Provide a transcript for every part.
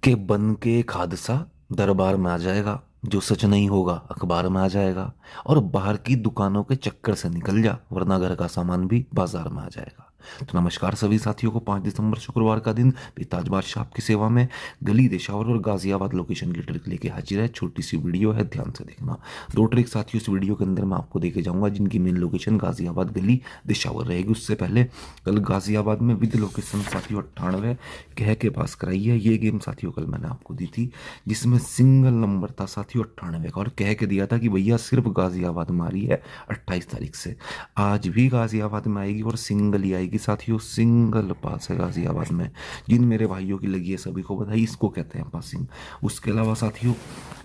के बन के एक हादसा दरबार में आ जाएगा। जो सच नहीं होगा अखबार में आ जाएगा। और बाहर की दुकानों के चक्कर से निकल जा, वरना घर का सामान भी बाजार में आ जाएगा। तो नमस्कार सभी साथियों को, 5 दिसंबर शुक्रवार का दिन पिताज बादशाह आपकी सेवा में गली देशावर और गाजियाबाद लोकेशन की ट्रिक लेके हाजिर है। छोटी सी वीडियो है, ध्यान से देखना। दो ट्रिक साथियों इस वीडियो के अंदर मैं आपको देके जाऊंगा, जिनकी मेन लोकेशन गाजियाबाद गली देशावर रहेगी। उससे पहले कल गाजियाबाद में विद लोकेशन साथियों 98 कह के पास कराई है। ये गेम साथियों कल मैंने आपको दी थी, जिसमें सिंगल नंबर था साथियों 98 का, और कह के दिया था कि भैया सिर्फ गाजियाबाद में आ रही है 28 तारीख से। आज भी गाजियाबाद में आएगी और सिंगल ही आएगी साथियों। सिंगल पास है गाजियाबाद में। जिन मेरे भाइयों की लगी है सभी को बधाई, इसको कहते हैं पासिंग। उसके अलावा साथियों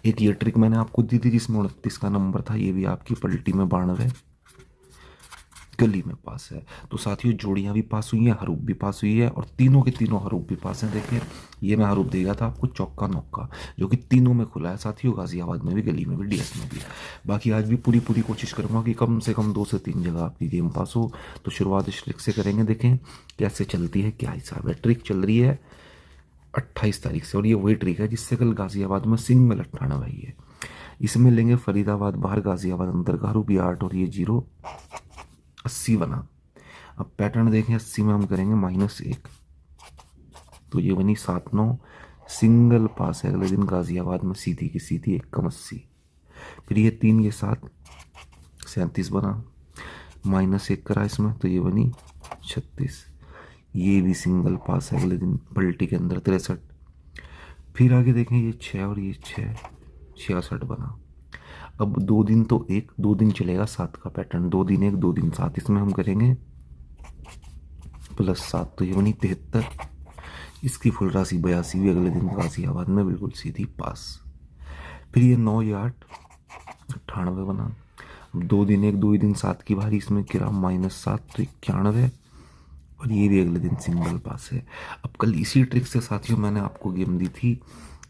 एक ये ट्रिक मैंने आपको दी थी जिसमें 29 का नंबर था, ये भी आपकी पलटी में 92 गली में पास है। तो साथियों जोड़ियां भी पास हुई हैं, हरूफ भी पास हुई है, और तीनों के तीनों हरूफ भी पास हैं। देखिए ये मैं हरूफ दे गया था आपको चौका नौका, जो कि तीनों में खुला है साथियों, गाजियाबाद में भी, गली में भी, डीएस में भी। बाकी आज भी पूरी पूरी कोशिश करूंगा कि कम से कम 2 से 3 जगह आपकी गेम पास हो। तो शुरुआत इस ट्रिक से करेंगे, देखें कैसे चलती है, क्या हिसाब है। ट्रिक चल रही है 28 तारीख से, और ये वही ट्रिक है जिससे कल गाजियाबाद में सिंगल 98 आई है। इसमें लेंगे फरीदाबाद बाहर गाजियाबाद अंदर का हरूफ, ये 8 और ये 0, 80 बना। अब पैटर्न देखें, 80 में हम करेंगे -1, तो ये बनी 7-9। सिंगल पास है अगले दिन गाजियाबाद में, सीधी की सीधी 1 कम 80। फिर ये 3 ये 7, 37 बना। -1 करा इसमें, तो ये बनी 36। ये भी सिंगल पास है अगले दिन पलटी के अंदर, 63। फिर आगे देखें, ये 6 और ये 6, 66 बना। अब 2 दिन तो 1 2 दिन चलेगा 7 का पैटर्न, 2 दिन 1 2 दिन 7, इसमें हम करेंगे +7, तो ये बनी 73। इसकी फुल राशि 82 भी अगले दिन गाजियाबाद में बिल्कुल सीधी पास। फिर ये 9 ये 8, 98 बना। अब 2 दिन 1 2 दिन 7 की बारी, इसमें गिरा -7, तो 91, और ये भी अगले दिन सिंगल पास है। अब कल इसी ट्रिक से साथियों मैंने आपको गेम दी थी,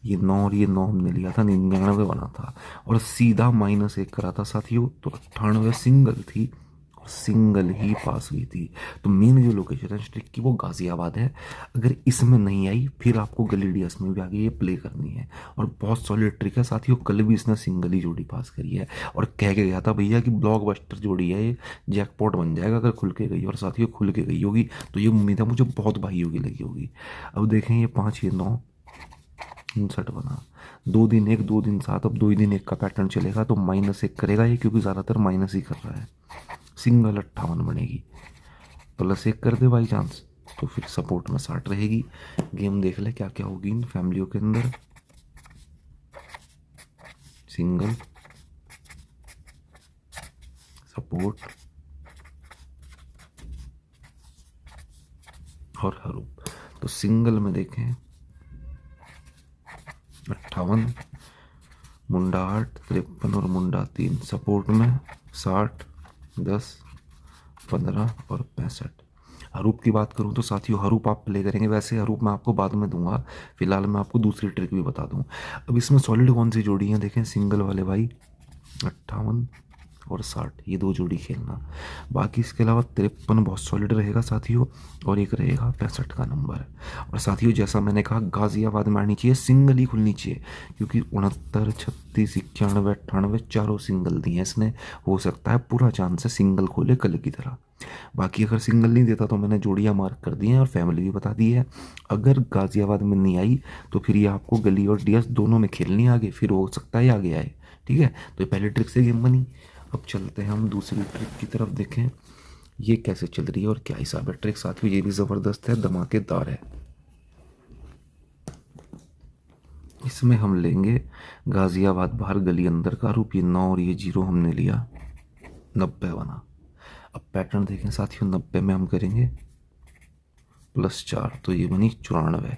ये 9 और ये 9 हमने लिया था, 99 बना था, और सीधा -1 करा था साथियों, तो 98 सिंगल थी, और सिंगल ही पास हुई थी। तो मेन जो लोकेशन है ट्रिक की वो गाजियाबाद है। अगर इसमें नहीं आई फिर आपको गली डीएस में भी आगे ये प्ले करनी है, और बहुत सॉलिड ट्रिक है साथियों। कल भी इसने सिंगल ही जोड़ी पास करी है, और कह के गया था भैया कि ब्लॉकबस्टर जोड़ी है ये, जैकपॉट बन जाएगा अगर खुल के गई, और साथियों खुल के गई होगी। तो ये उम्मीद है मुझे बहुत भाइयों की लगी होगी। अब देखें ये 5 ये 9, 59 बना। 2 दिन 1 2 दिन 7, अब 2 दिन 1 का पैटर्न चलेगा, तो -1 करेगा ये, क्योंकि ज़्यादातर माइनस ही कर रहा है। सिंगल 58 बनेगी, +1 कर दे बाई चांस, तो फिर सपोर्ट में 60 रहेगी। गेम देख ले क्या क्या होगी इन फैमिलियों के अंदर। सिंगल, सपोर्ट और हरूप। तो सिंगल में देखें 58, मुंडा 8, 53 और मुंडा 3। सपोर्ट में 60, 10, 15 और 65। हरूप की बात करूं तो साथियों हरूप आप प्ले करेंगे, वैसे हरूप मैं आपको बाद में दूंगा, फिलहाल मैं आपको दूसरी ट्रिक भी बता दूं। अब इसमें सॉलिड कौन सी जोड़ी है देखें, सिंगल वाले भाई 58 और 60, ये 2 जोड़ी खेलना। बाकी इसके अलावा 53 बहुत सॉलिड रहेगा साथियों, और एक रहेगा 65 का नंबर। और साथियों जैसा मैंने कहा गाजियाबाद में आनी चाहिए, सिंगल ही खुलनी चाहिए, क्योंकि 69 36 91 98 चारों सिंगल दिए हैं इसने। हो सकता है पूरा चांस है सिंगल खोले कल की तरह। बाकी अगर सिंगल नहीं देता तो मैंने जोड़ियाँ मार्क कर दी हैं और फैमिली भी बता दी है। अगर गाजियाबाद में नहीं आई तो फिर ये आपको गली और डीएस दोनों में खेलनी आगे, फिर हो सकता है आगे आए। ठीक है, तो ये पहले ट्रिक से गेम बनी। अब चलते हैं हम दूसरी ट्रिक की तरफ, देखें ये कैसे चल रही है और क्या हिसाब है। ट्रिक साथियों ये भी ज़बरदस्त है, धमाकेदार है। इसमें हम लेंगे गाजियाबाद बाहर गली अंदर का रूप, ये 9 और ये 0 हमने लिया, 90 बना। अब पैटर्न देखें साथियों, 90 में हम करेंगे +4, तो ये बनी 94।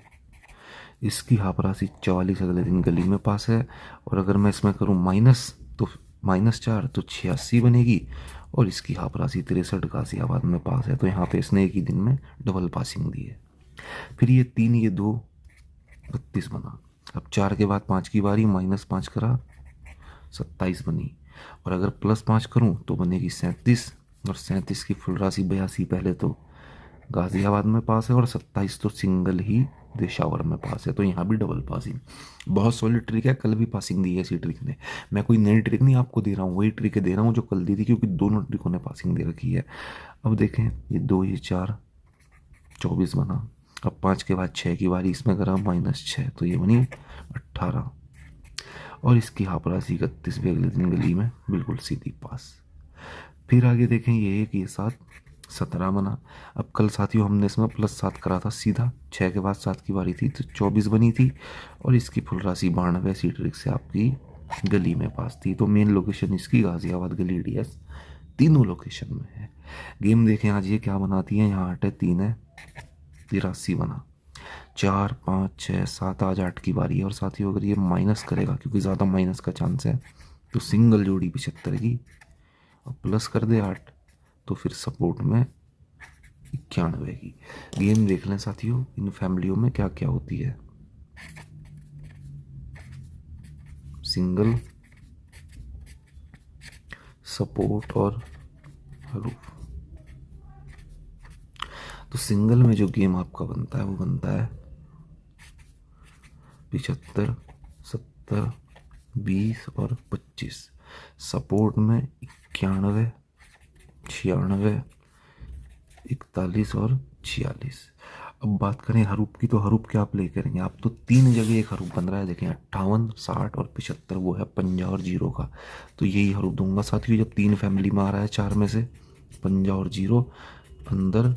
इसकी हाफ राशि 44 अगले दिन गली में पास है, और अगर मैं इसमें करूँ माइनस, तो -4 तो 86 बनेगी, और इसकी हाफ राशि 63 गाजियाबाद में पास है। तो यहाँ पे इसने एक ही दिन में डबल पासिंग दी है। फिर ये 3 ये 2, 32 बना। अब 4 के बाद 5 की बारी, -5 करा, 27 बनी, और अगर +5 करूँ तो बनेगी 37, और 37 की फुल राशि 82 पहले तो गाजियाबाद में पास है, और 27 तो सिंगल ही देशावर में पास है, तो यहाँ भी डबल पासिंग। बहुत सॉलिड ट्रिक है, कल भी पासिंग दी है इसी ट्रिक ने। मैं कोई नई ट्रिक नहीं आपको दे रहा हूँ, वही ट्रिक दे रहा हूँ जो कल दी थी, क्योंकि दोनों ट्रिकों ने पासिंग दे रखी है। अब देखें, ये 2 ये 4, 24 बना। अब 5 के बाद 6 की बारी, इसमें करा -6, तो ये बनी 18। और इसकी हाफ राशि 31 भी अगले दिन गली में बिल्कुल सीधी पास। फिर आगे देखें, ये 1 ये 7, 17 बना। अब कल साथियों हमने इसमें +7 करा था सीधा, 6 के बाद 7 की बारी थी तो 24 बनी थी। और इसकी फुल राशि 92 इसी ट्रिक से आपकी गली में पास थी। तो मेन लोकेशन इसकी गाजियाबाद गली DS तीनों लोकेशन में है। गेम देखें आज ये क्या बनाती है, यहाँ 8 है, 3 है, 83 बना। 4 5 6 7 आज 8 की बारी है। और साथियों अगर ये माइनस करेगा, क्योंकि ज़्यादा माइनस का चांस है, तो सिंगल जोड़ी 75 की, और प्लस कर दे 8, तो फिर सपोर्ट में 91 की। गेम देख लें साथियों, इन फैमिलियों में क्या क्या होती है। सिंगल, सपोर्ट और हरूफ। तो सिंगल में जो गेम आपका बनता है वो बनता है 75, 70, 20 और 25। सपोर्ट में 91, 96, 41 और 46। अब बात करें हरूप की, तो हरूप क्या आप ले करेंगे आप, तो 3 जगह एक हरूप बन रहा है, देखें 58, 60 और 75, वो है 50 और 0 का। तो यही हरूप दूंगा साथियों, जब 3 फैमिली में आ रहा है 4 में से, 50 और 0 अंदर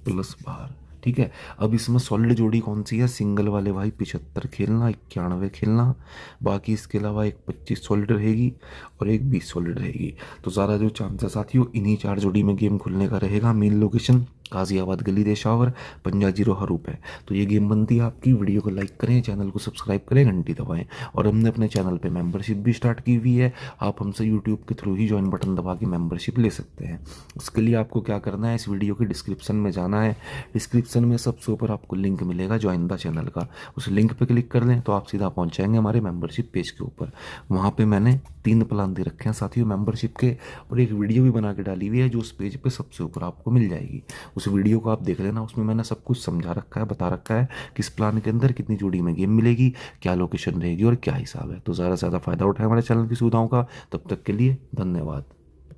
प्लस बाहर। ठीक है। अब इसमें सॉलिड जोड़ी कौन सी है, सिंगल वाले भाई 75 खेलना, 91 खेलना, बाकी इसके अलावा एक 25 सॉलिड रहेगी और एक 20 सॉलिड रहेगी। तो ज़्यादा जो चांस है साथियों इन्हीं 4 जोड़ी में गेम खुलने का रहेगा। मेन लोकेशन गाजियाबाद गली देशावर, 50 हरूप है। तो ये गेम बनती है आपकी। वीडियो को लाइक करें, चैनल को सब्सक्राइब करें, घंटी दबाएं। और हमने अपने चैनल पे मेंबरशिप भी स्टार्ट की हुई है, आप हमसे यूट्यूब के थ्रू ही ज्वाइन बटन दबा के मेंबरशिप ले सकते हैं। उसके लिए आपको क्या करना है, इस वीडियो के डिस्क्रिप्शन में जाना है। डिस्क्रिप्शन में सबसे ऊपर आपको लिंक मिलेगा ज्वाइन द चैनल का, उस लिंक पर क्लिक कर लें तो आप सीधा पहुँच जाएंगे हमारे मेंबरशिप पेज के ऊपर। वहाँ पर मैंने 3 प्लान दे रखे हैं साथियों मेंबरशिप के, और एक वीडियो भी बना के डाली हुई है जो उस पेज पर सबसे ऊपर आपको मिल जाएगी। उस वीडियो को आप देख लेना, उसमें मैंने सब कुछ समझा रखा है, बता रखा है किस प्लान के अंदर कितनी जोड़ी में गेम मिलेगी, क्या लोकेशन रहेगी और क्या हिसाब है। तो ज़्यादा से ज़्यादा फायदा उठाए हमारे चैनल की सुविधाओं का। तब तक के लिए धन्यवाद।